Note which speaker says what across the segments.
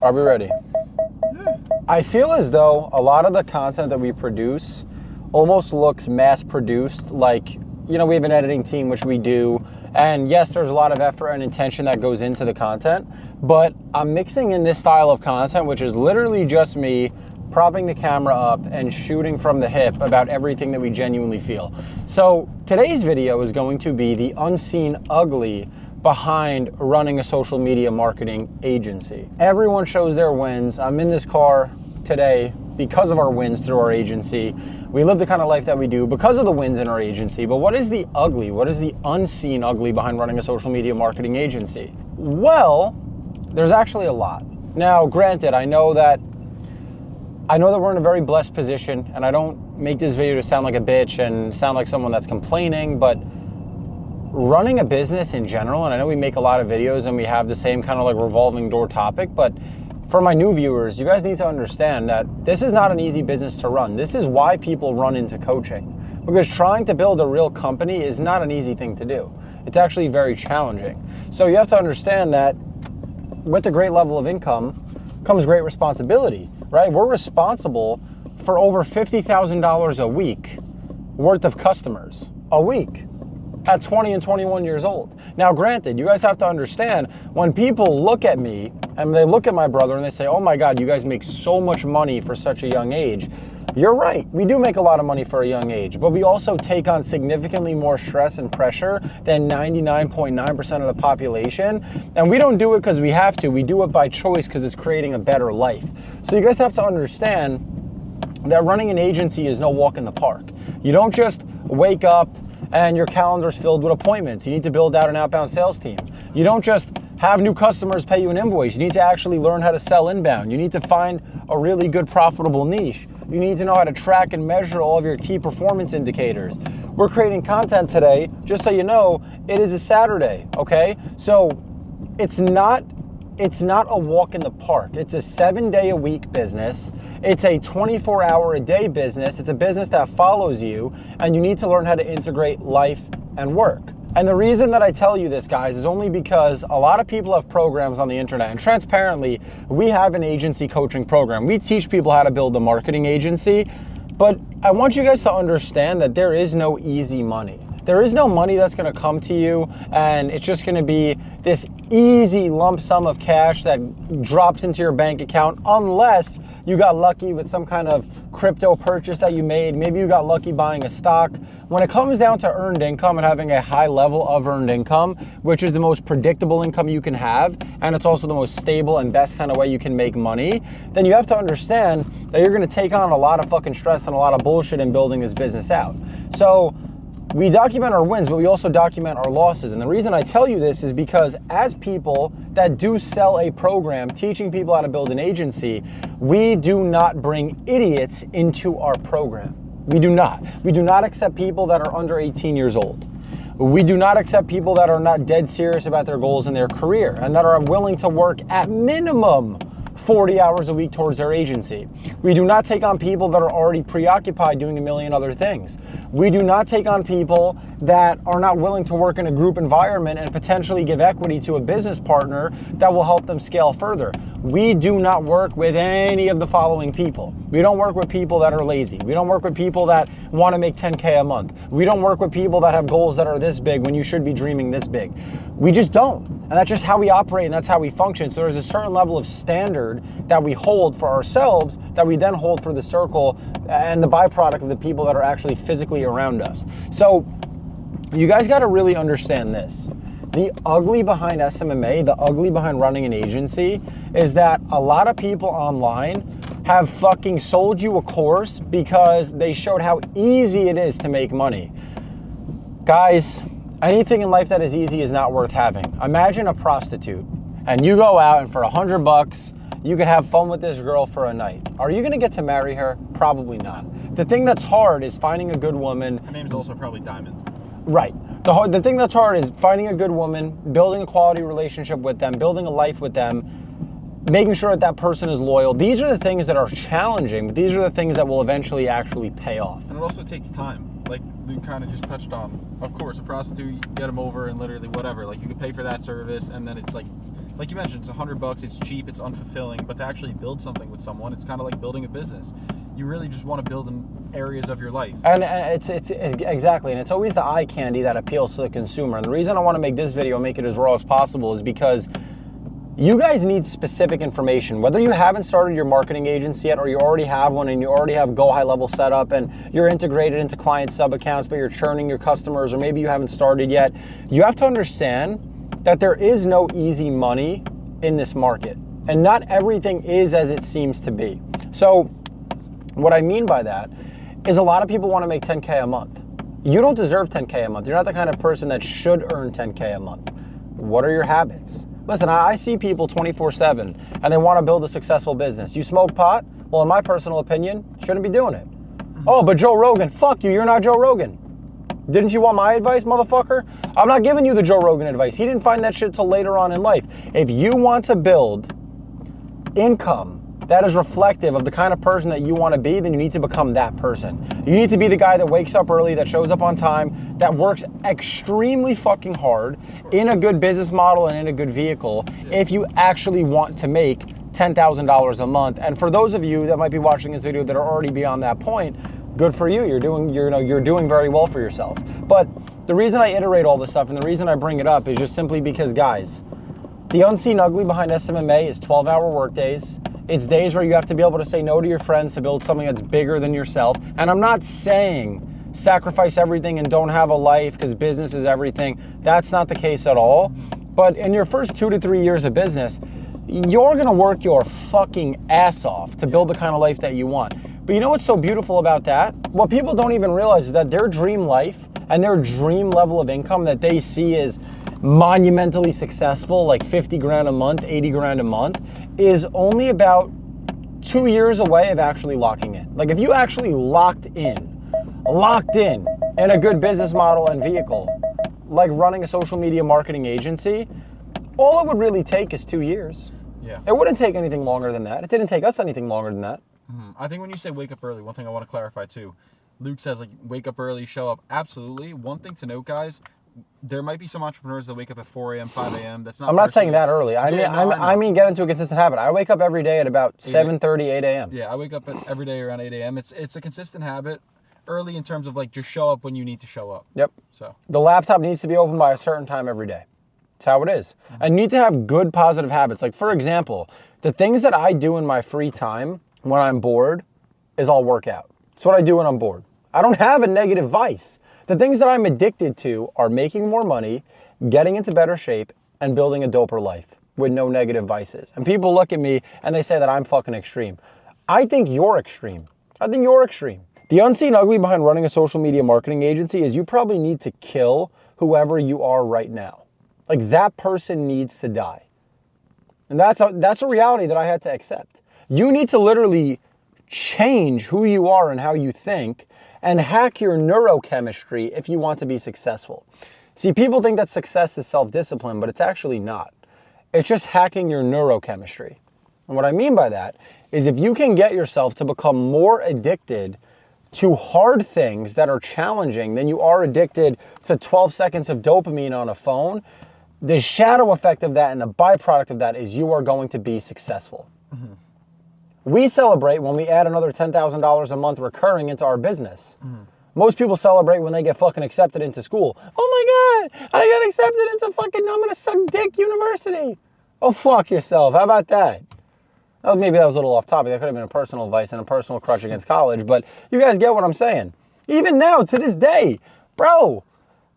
Speaker 1: Are we ready? I feel as though a lot of the content that we produce almost looks mass produced. Like, you know, we have an editing team, which we do. And yes, there's a lot of effort and intention that goes into the content, but I'm mixing in this style of content, which is literally just me propping the camera up and shooting from the hip about everything that we genuinely feel. So today's video is going to be the unseen ugly behind running a social media marketing agency. Everyone shows their wins. I'm in this car today because of our wins through our agency. We live the kind of life that we do because of the wins in our agency. But what is the ugly? What is the unseen ugly behind running a social media marketing agency? Well, there's actually a lot. Now, granted, I know that we're in a very blessed position, and I don't make this video to sound like a bitch and sound like someone that's complaining, but running a business in general, and I know we make a lot of videos and we have the same kind of like revolving door topic, but for my new viewers, you guys need to understand that this is not an easy business to run. This is why people run into coaching, because trying to build a real company is not an easy thing to do. It's actually very challenging. So you have to understand that with a great level of income comes great responsibility, right? We're responsible for over $50,000 a week worth of customers a week at 20 and 21 years old. Now, granted, you guys have to understand, when people look at me and they look at my brother and they say, oh my God, you guys make so much money for such a young age. You're right, we do make a lot of money for a young age, but we also take on significantly more stress and pressure than 99.9% of the population. And we don't do it because we have to, we do it by choice because it's creating a better life. So you guys have to understand that running an agency is no walk in the park. You don't just wake up and your calendar's filled with appointments. You need to build out an outbound sales team. You don't just have new customers pay you an invoice. You need to actually learn how to sell inbound. You need to find a really good profitable niche. You need to know how to track and measure all of your key performance indicators. We're creating content today, just so you know, it is a Saturday, okay? So it's not a walk in the park. It's a 7-day-a-week business. It's a 24-hour-a-day business. It's a business that follows you, and you need to learn how to integrate life and work. And the reason that I tell you this, guys, is only because a lot of people have programs on the internet, and transparently, we have an agency coaching program. We teach people how to build a marketing agency, but I want you guys to understand that there is no easy money. There is no money that's gonna come to you and it's just gonna be this easy lump sum of cash that drops into your bank account, unless you got lucky with some kind of crypto purchase that you made. Maybe you got lucky buying a stock. When it comes down to earned income and having a high level of earned income, which is the most predictable income you can have, and it's also the most stable and best kind of way you can make money, then you have to understand that you're gonna take on a lot of fucking stress and a lot of bullshit in building this business out. So we document our wins, but we also document our losses. And the reason I tell you this is because as people that do sell a program, teaching people how to build an agency, we do not bring idiots into our program. We do not. We do not accept people that are under 18 years old. We do not accept people that are not dead serious about their goals in their career and that are willing to work at minimum 40 hours a week towards their agency. We do not take on people that are already preoccupied doing a million other things. We do not take on people that are not willing to work in a group environment and potentially give equity to a business partner that will help them scale further. We do not work with any of the following people. We don't work with people that are lazy. We don't work with people that want to make 10K a month. We don't work with people that have goals that are this big when you should be dreaming this big. We just don't. And that's just how we operate and that's how we function. So there's a certain level of standard that we hold for ourselves that we then hold for the circle and the byproduct of the people that are actually physically around us. So you guys got to really understand this. The ugly behind SMMA, the ugly behind running an agency, is that a lot of people online have fucking sold you a course because they showed how easy it is to make money. Guys, anything in life that is easy is not worth having. Imagine a prostitute and you go out and for $100, you could have fun with this girl for a night. Are you gonna get to marry her? Probably not. The thing that's hard is finding a good woman.
Speaker 2: Her name's also probably Diamond.
Speaker 1: Right. The thing that's hard is finding a good woman, building a quality relationship with them, building a life with them, making sure that that person is loyal. These are the things that are challenging, but these are the things that will eventually actually pay off.
Speaker 2: And it also takes time. Like you kind of just touched on, of course, a prostitute, you get them over and literally whatever. Like you could pay for that service and then it's like like you mentioned, it's $100, it's cheap, it's unfulfilling, but to actually build something with someone, it's kind of like building a business. You really just want to build in areas of your life.
Speaker 1: And it's exactly, and it's always the eye candy that appeals to the consumer. And the reason I want to make this video, make it as raw as possible, is because you guys need specific information. Whether you haven't started your marketing agency yet, or you already have one and you already have GoHighLevel set up and you're integrated into client sub accounts, but you're churning your customers, or maybe you haven't started yet, you have to understand that there is no easy money in this market, and not everything is as it seems to be. So what I mean by that is a lot of people want to make 10K a month. You don't deserve 10K a month. You're not the kind of person that should earn 10K a month. What are your habits? Listen, I see people 24/7 and they want to build a successful business. You smoke pot? Well, in my personal opinion, shouldn't be doing it. Oh, but Joe Rogan, fuck you, you're not Joe Rogan. Didn't you want my advice, motherfucker? I'm not giving you the Joe Rogan advice. He didn't find that shit till later on in life. If you want to build income that is reflective of the kind of person that you want to be, then you need to become that person. You need to be the guy that wakes up early, that shows up on time, that works extremely fucking hard in a good business model and in a good vehicle if you actually want to make $10,000 a month. And for those of you that might be watching this video that are already beyond that point, good for you. You're doing very well for yourself. But the reason I iterate all this stuff and the reason I bring it up is just simply because, guys, the unseen ugly behind SMMA is 12-hour workdays. It's days where you have to be able to say no to your friends to build something that's bigger than yourself. And I'm not saying sacrifice everything and don't have a life because business is everything. That's not the case at all. But in your first 2 to 3 years of business, you're gonna work your fucking ass off to build the kind of life that you want. But you know what's so beautiful about that? What people don't even realize is that their dream life and their dream level of income that they see as monumentally successful, like 50 grand a month, 80 grand a month, is only about 2 years away of actually locking in. Like if you actually locked in a good business model and vehicle, like running a social media marketing agency, all it would really take is 2 years.
Speaker 2: Yeah.
Speaker 1: It wouldn't take anything longer than that. It didn't take us anything longer than that.
Speaker 2: I think when you say wake up early, one thing I want to clarify too. Luke says like wake up early, show up. Absolutely. One thing to note, guys, there might be some entrepreneurs that wake up at 4 a.m., 5 a.m. That's not.
Speaker 1: I'm not saying that early. I mean get into a consistent habit. I wake up every day at about 7:30, 8 a.m.
Speaker 2: Yeah, I wake up every day around 8 a.m. It's a consistent habit. Early in terms of like just show up when you need to show up.
Speaker 1: Yep.
Speaker 2: So
Speaker 1: the laptop needs to be open by a certain time every day. That's how it is. I need to have good positive habits. Like for example, the things that I do in my free time when I'm bored is I'll work out. It's what I do when I'm bored. I don't have a negative vice. The things that I'm addicted to are making more money, getting into better shape, and building a doper life with no negative vices. And people look at me and they say that I'm fucking extreme. I think you're extreme. The unseen ugly behind running a social media marketing agency is you probably need to kill whoever you are right now. Like that person needs to die. And that's a reality that I had to accept. You need to literally change who you are and how you think and hack your neurochemistry if you want to be successful. See, people think that success is self-discipline, but it's actually not. It's just hacking your neurochemistry. And what I mean by that is if you can get yourself to become more addicted to hard things that are challenging than you are addicted to 12 seconds of dopamine on a phone, the shadow effect of that and the byproduct of that is you are going to be successful. Mm-hmm. We celebrate when we add another $10,000 a month recurring into our business. Mm-hmm. Most people celebrate when they get fucking accepted into school. Oh my God, I got accepted into fucking, I'm gonna suck dick university. Oh, fuck yourself. How about that? Maybe that was a little off topic. That could have been a personal advice and a personal crutch against college, but you guys get what I'm saying. Even now, to this day, bro,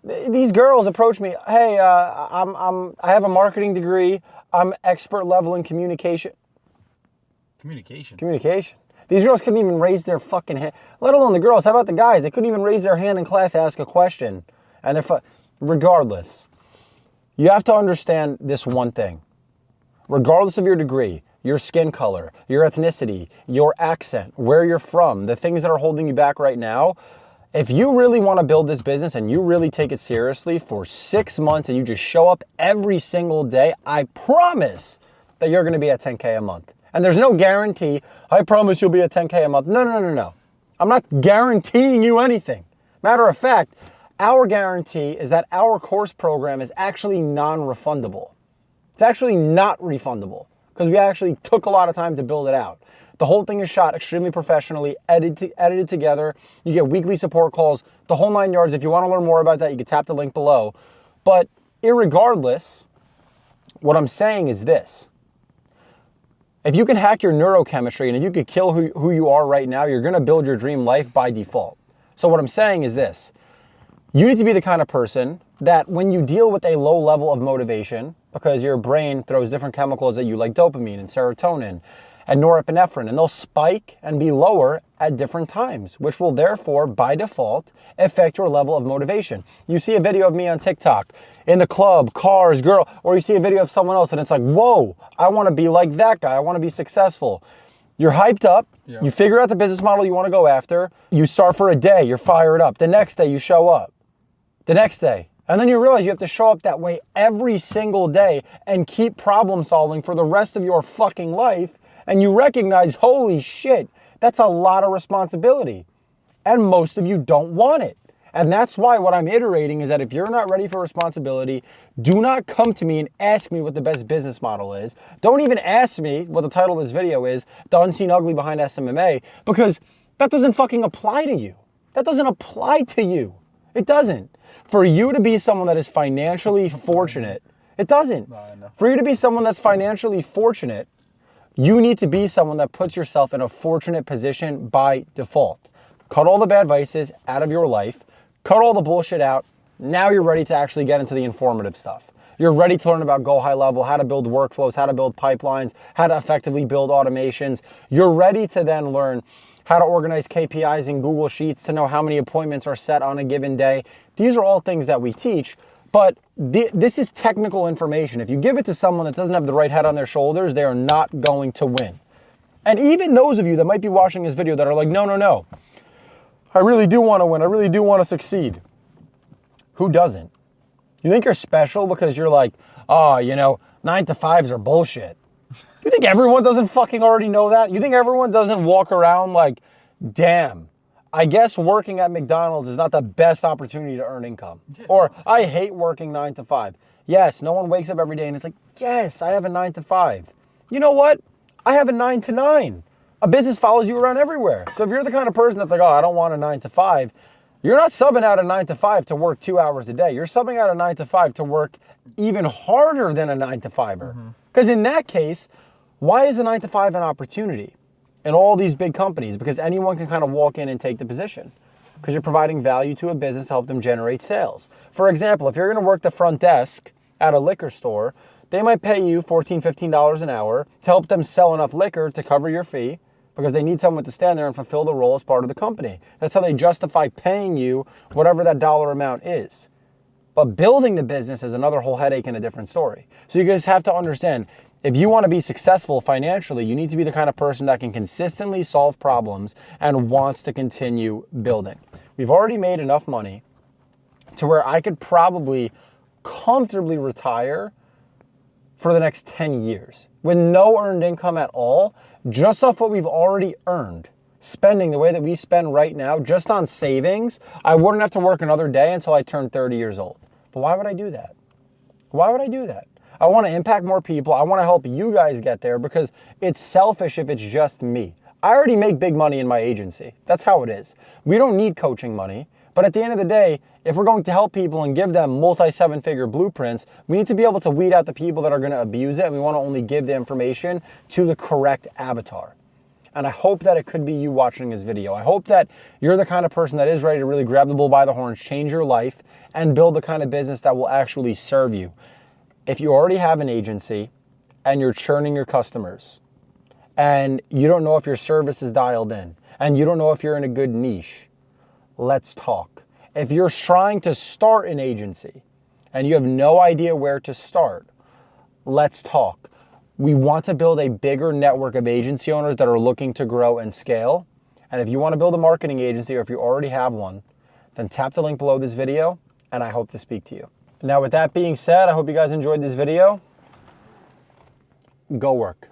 Speaker 1: these girls approach me. Hey, I have a marketing degree. I'm expert level in communication. Communication. These girls couldn't even raise their fucking hand, let alone the girls. How about the guys? They couldn't even raise their hand in class to ask a question. And regardless, you have to understand this one thing. Regardless of your degree, your skin color, your ethnicity, your accent, where you're from, the things that are holding you back right now, if you really want to build this business and you really take it seriously for 6 months and you just show up every single day, I promise that you're going to be at 10K a month. And there's no guarantee, I promise you'll be at 10K a month. No. I'm not guaranteeing you anything. Matter of fact, our guarantee is that our course program is actually non-refundable. It's actually not refundable because we actually took a lot of time to build it out. The whole thing is shot extremely professionally, edited together. You get weekly support calls, the whole 9 yards. If you want to learn more about that, you can tap the link below. But irregardless, what I'm saying is this. If you can hack your neurochemistry and if you could kill who you are right now, you're going to build your dream life by default. So what I'm saying is this. You need to be the kind of person that when you deal with a low level of motivation, because your brain throws different chemicals at you like dopamine and serotonin and norepinephrine, and they'll spike and be lower at different times, which will therefore, by default, affect your level of motivation. You see a video of me on TikTok, in the club, cars, girl, or you see a video of someone else and it's like, whoa, I want to be like that guy. I want to be successful. You're hyped up. Yeah. You figure out the business model you want to go after. You start for a day. You're fired up. The next day you show up. The next day. And then you realize you have to show up that way every single day and keep problem solving for the rest of your fucking life. And you recognize, holy shit, that's a lot of responsibility. And most of you don't want it. And that's why what I'm iterating is that if you're not ready for responsibility, do not come to me and ask me what the best business model is. Don't even ask me what the title of this video is, The Unseen Ugly Behind SMMA, because that doesn't fucking apply to you. That doesn't apply to you. It doesn't. For you to be someone that is financially fortunate, it doesn't. For you to be someone that's financially fortunate, you need to be someone that puts yourself in a fortunate position by default. Cut all the bad vices out of your life. Cut all the bullshit out. Now you're ready to actually get into the informative stuff. You're ready to learn about Go High Level, how to build workflows, how to build pipelines, how to effectively build automations. You're ready to then learn how to organize KPIs in Google Sheets to know how many appointments are set on a given day. These are all things that we teach, but this is technical information. If you give it to someone that doesn't have the right head on their shoulders, they are not going to win. And even those of you that might be watching this video that are like, no, I really do want to win. I really do want to succeed. Who doesn't? You think you're special because you're like, 9 to 5s are bullshit. You think everyone doesn't fucking already know that? You think everyone doesn't walk around like, damn, I guess working at McDonald's is not the best opportunity to earn income. Or I hate working 9 to 5. Yes, no one wakes up every day and it's like, yes, I have a 9 to 5. You know what? I have a 9 to 9. A business follows you around everywhere. So if you're the kind of person that's like, I don't want a 9 to 5, you're not subbing out a 9 to 5 to work 2 hours a day. You're subbing out a 9 to 5 to work even harder than a 9 to 5er. Because in that case, why is a 9 to 5 an opportunity in all these big companies? Because anyone can kind of walk in and take the position. Because you're providing value to a business to help them generate sales. For example, if you're going to work the front desk at a liquor store, they might pay you $14, $15 an hour to help them sell enough liquor to cover your fee, because they need someone to stand there and fulfill the role as part of the company. That's how they justify paying you whatever that dollar amount is. But building the business is another whole headache and a different story. So you guys have to understand, if you want to be successful financially, you need to be the kind of person that can consistently solve problems and wants to continue building. We've already made enough money to where I could probably comfortably retire for the next 10 years with no earned income at all, just off what we've already earned. Spending the way that we spend right now, just on savings, I wouldn't have to work another day until I turn 30 years old. But why would I do that? Why would I do that? I want to impact more people. I want to help you guys get there because it's selfish if it's just me. I already make big money in my agency. That's how it is. We don't need coaching money. But at the end of the day, if we're going to help people and give them multi-7-figure blueprints, we need to be able to weed out the people that are going to abuse it. And we want to only give the information to the correct avatar. And I hope that it could be you watching this video. I hope that you're the kind of person that is ready to really grab the bull by the horns, change your life, and build the kind of business that will actually serve you. If you already have an agency and you're churning your customers and you don't know if your service is dialed in and you don't know if you're in a good niche, let's talk. If you're trying to start an agency and you have no idea where to start, let's talk. We want to build a bigger network of agency owners that are looking to grow and scale. And if you want to build a marketing agency or if you already have one, then tap the link below this video and I hope to speak to you. Now, with that being said, I hope you guys enjoyed this video. Go work.